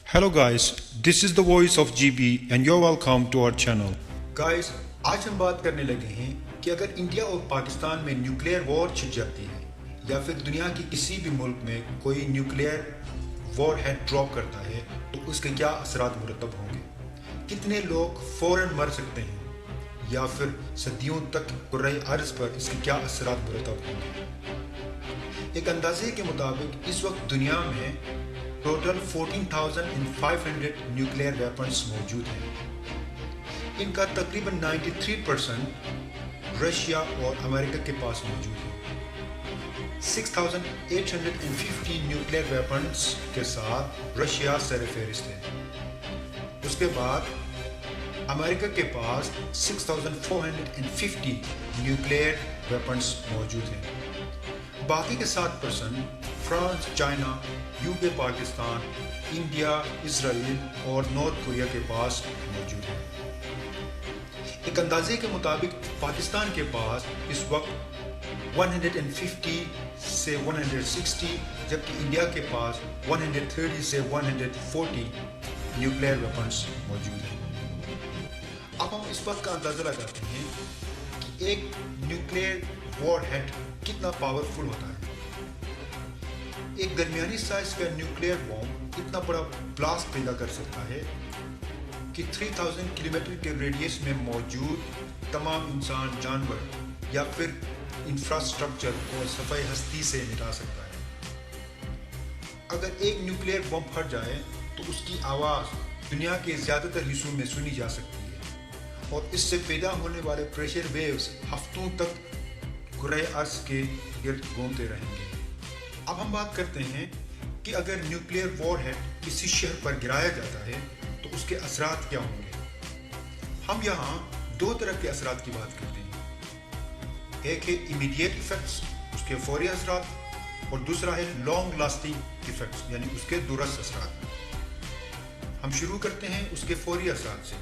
Hello guys, this is the voice of GB and you're welcome to our channel. Guys آج ہم بات کرنے لگے ہیں کہ اگر انڈیا اور پاکستان میں نیوکلیئر وار چھڑ جاتی ہے یا پھر دنیا کی کسی بھی ملک میں کوئی نیوکلیئر وار ہیڈ ڈراپ کرتا ہے تو اس کے کیا اثرات مرتب ہوں گے، کتنے لوگ فوراً مر سکتے ہیں یا پھر صدیوں تک کرۂ ارض پر اس کے کیا اثرات مرتب ہوں گے۔ ایک اندازے کے مطابق اس وقت دنیا میں ٹوٹل 14,500 نیوکلیئر ویپنز موجود ہیں۔ ان کا تقریباً 93% رشیا اور امریکہ کے پاس موجود ہے۔ 6,850 نیوکلیئر ویپنز کے ساتھ رشیا سر فہرست ہے۔ اس کے بعد امریکہ کے پاس 6,450 نیوکلیئر ویپنز موجود ہیں۔ باقی کے 7% France, China, UK، Pakistan, India, Israel اور نارتھ کوریا کے پاس موجود ہیں۔ ایک اندازے کے مطابق پاکستان کے پاس اس وقت 150 سے 160 جبکہ انڈیا کے پاس 130 سے 140 نیوکلیئر ویپنز موجود ہیں۔ اب ہم اس بات کا اندازہ لگاتے ہیں کہ ایک نیوکلیئر وار ہیڈ کتنا پاورفل ہوتا ہے۔ ایک درمیانی سائز کا نیوکلیئر بم اتنا بڑا بلاسٹ پیدا کر سکتا ہے کہ 3000 کلومیٹر کے ریڈیس میں موجود تمام انسان، جانور یا پھر انفراسٹرکچر کو صفحہ ہستی سے مٹا سکتا ہے۔ اگر ایک نیوکلیئر بم پھٹ جائے تو اس کی آواز دنیا کے زیادہ تر حصوں میں سنی جا سکتی ہے اور اس سے پیدا ہونے والے پریشر ویوز ہفتوں تک کرۂ ارض کے گرد گھومتے رہیں گے۔ اب ہم بات کرتے ہیں کہ اگر نیوکلیئر وار ہیڈ کسی شہر پر گرایا جاتا ہے تو اس کے اثرات کیا ہوں گے۔ ہم یہاں دو طرح کے اثرات کی بات کرتے ہیں، ایک ہے امیڈیٹ ایفیکٹس، اس کے فوری اثرات، اور دوسرا ہے لانگ لاسٹنگ ایفیکٹس یعنی اس کے دورس اثرات۔ ہم شروع کرتے ہیں اس کے فوری اثرات سے۔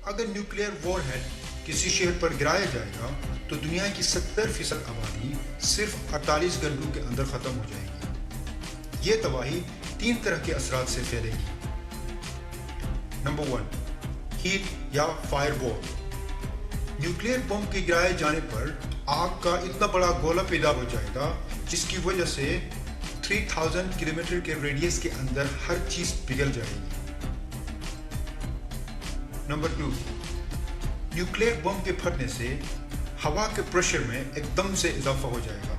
اگر نیوکلیئر وار ہیڈ کسی شہر پر گرایا جائے گا تو دنیا کی 70% آبادی صرف 48 گھنٹوں کے اندر ختم ہو جائے گی۔ یہ تباہی 3 طرح کے اثرات سے پھیلے گی۔ نمبر 1، ہیٹ یا فائر وال۔ نیوکلیئر بم کے گرائے جانے پر آگ کا اتنا بڑا گولہ پیدا ہو جائے گا جس کی وجہ سے 3000 کلومیٹر کے ریڈیس کے اندر ہر چیز پگھل جائے گی۔ نمبر 2، نیوکلیئر بم کے پھٹنے سے ہوا کے پریشر میں ایک دم سے اضافہ ہو جائے گا۔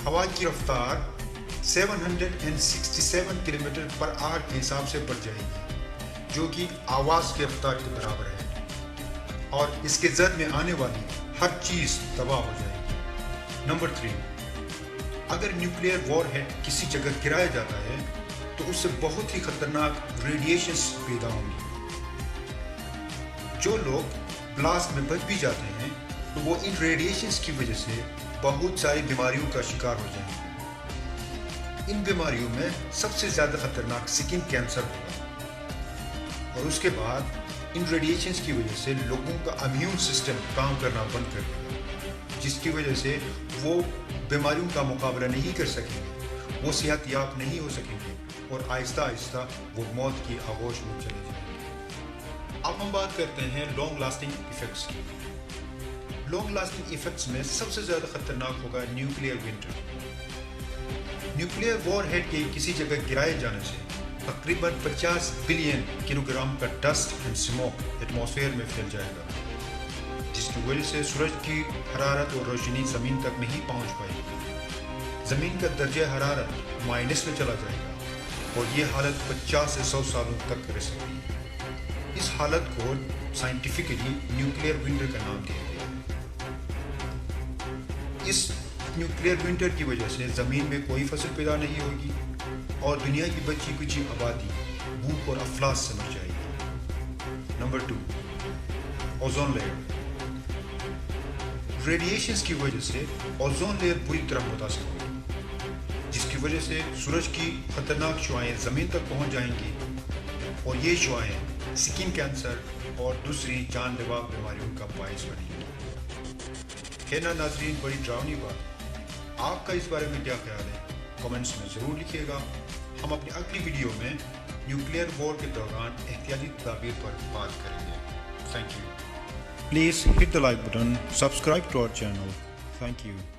ہوا کی رفتار 767 کلومیٹر پر آور کے حساب سے بڑھ جائے گی جو کہ آواز کی رفتار کے برابر ہے اور اس کے زد میں آنے والی ہر چیز تباہ ہو جائے گی۔ نمبر 3، اگر نیوکلیئر وار ہیڈ کسی جگہ گرایا جاتا ہے تو اس سے بہت ہی خطرناک ریڈیشنز پیدا ہوں گی۔ جو لوگ بلاسٹ میں بچ بھی جاتے ہیں تو وہ ان ریڈیشنز کی وجہ سے بہت ساری بیماریوں کا شکار ہو جائیں گے۔ ان بیماریوں میں سب سے زیادہ خطرناک سکن کینسر ہوگا اور اس کے بعد ان ریڈیشنز کی وجہ سے لوگوں کا امیون سسٹم کام کرنا بند کر دے گا جس کی وجہ سے وہ بیماریوں کا مقابلہ نہیں کر سکیں گے، وہ صحت یاب نہیں ہو سکیں گے اور آہستہ آہستہ وہ موت کی آغوش میں چلے جائیں گے۔ اب ہم بات کرتے ہیں لانگ لاسٹنگ ایفیکٹس کی۔ لانگ لاسٹنگ ایفیکٹس میں سب سے زیادہ خطرناک ہوگا nuclear winter. Nuclear war had کے کسی جگہ گرائے جانے سے تقریباً 50 بلین کلوگرام کا ڈسٹ اینڈ اسموک ایٹماسفیئر میں پھیل جائے گا جس کی وجہ سے سورج کی حرارت اور روشنی زمین تک نہیں پہنچ پائے گی۔ زمین کا درجہ حرارت مائنس میں چلا جائے گا اور یہ حالت 50 سے 100 سالوں تک رہ سکتی ہے۔ اس حالت کو سائنٹیفکلی نیوکلیئر ونٹر کا نام دیا گیا ہے۔ اس نیوکلیئر ونٹر کی وجہ سے زمین میں کوئی فصل پیدا نہیں ہوگی اور دنیا کی بچی کچی آبادی بھوک اور افلاس سے مر جائے گی۔ Number 2، ozone layer. ریڈیشنز کی وجہ سے اوزون لیئر بری طرح متاثر ہوگی جس کی وجہ سے سورج کی خطرناک شعاعیں زمین تک پہنچ جائیں گی اور یہ شعاعیں سکن کینسر اور دوسری جان لیوا بیماریوں کا باعث بنیں گی۔ ہے نا ناظرین بڑی ڈراؤنی بات؟ آپ کا اس بارے میں کیا خیال ہے؟ کمنٹس میں ضرور لکھیے گا۔ ہم اپنی اگلی ویڈیو میں نیوکلیئر وار کے دوران احتیاطی تدابیر پر بات کریں گے. Thank you. Please hit the like button, subscribe to our channel. Thank you.